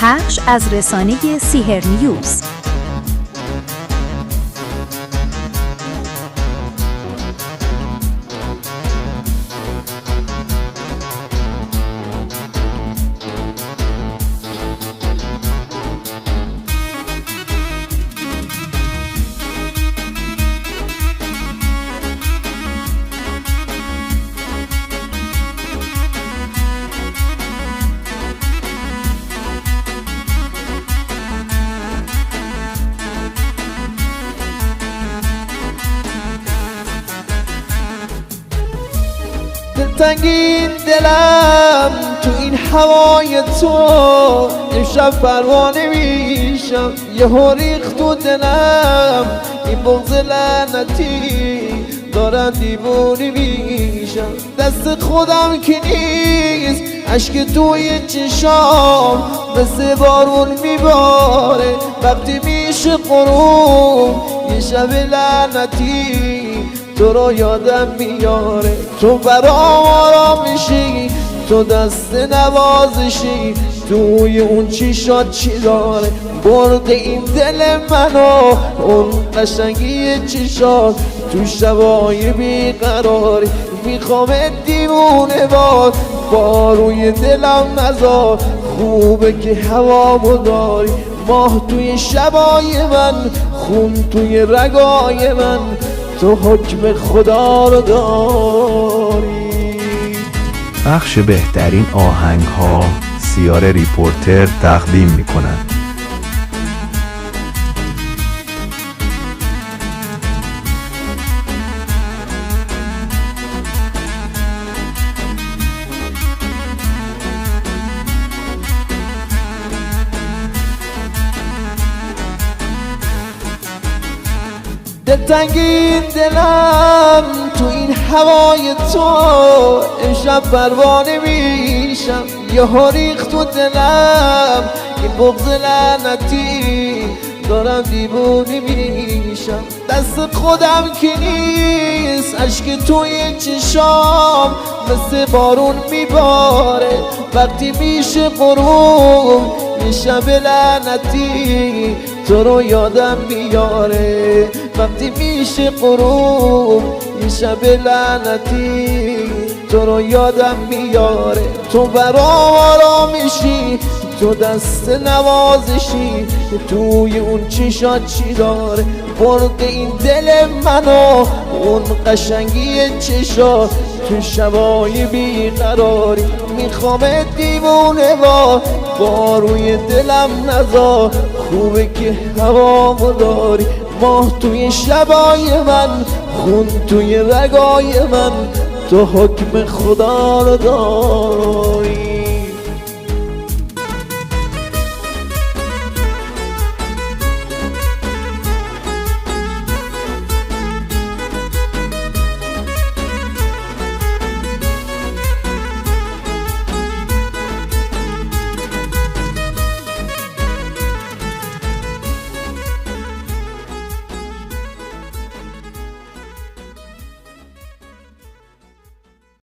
پخش از رسانه سیهر نیوز. دلتنگین دلم تو این هوای تو، امشب پروانه میشم. یهو ریخت تو دلم این بغض لعنتی، دارم دیوونه میشم. دست خودم که نیست، اشک توی چشام مثل بارون میباره. وقتی میشه غروب یه شب لعنتی، تو رو یادم میاره. تو برام آرام میشی، تو دست نوازشی، توی اون چیشات چی داره؟ برده این دل منو اون قشنگی چیشات، تو شبای بیقراری میخوام دیوونه با روی دلم نذار. خوبه که هوامو داری، ماه توی شبای من، خون توی رگای من، تو حکم خدا رو داری. بخش بهترین آهنگ ها سیار ریپورتر تقدیم می کند. دلتنگین دلم تو این هوای تو، امشب پروانه میشم. یهو ریخت تو دلم این بغض لعنتی، دارم دیوونه میشم. دست خودم که نیست، اشک توی چشام مثل بارون میباره. وقتی میشه غروب یه شب لعنتی، تو رو یادم میاره. وقتی میشه غروب یه شب لعنتی، تو رو یادم میاره. تو برام آرام میشی، تو دست نوازشی، توی اون چیشات چی داره؟ برده این دل منو اون قشنگی چشات، تو شبای بیقراری میخوام دیوونه با روی دلم نذار. خوبه که هوامو داری، ماه توی شبای من، خون توی رگای من، تو حکم خدا رو داری.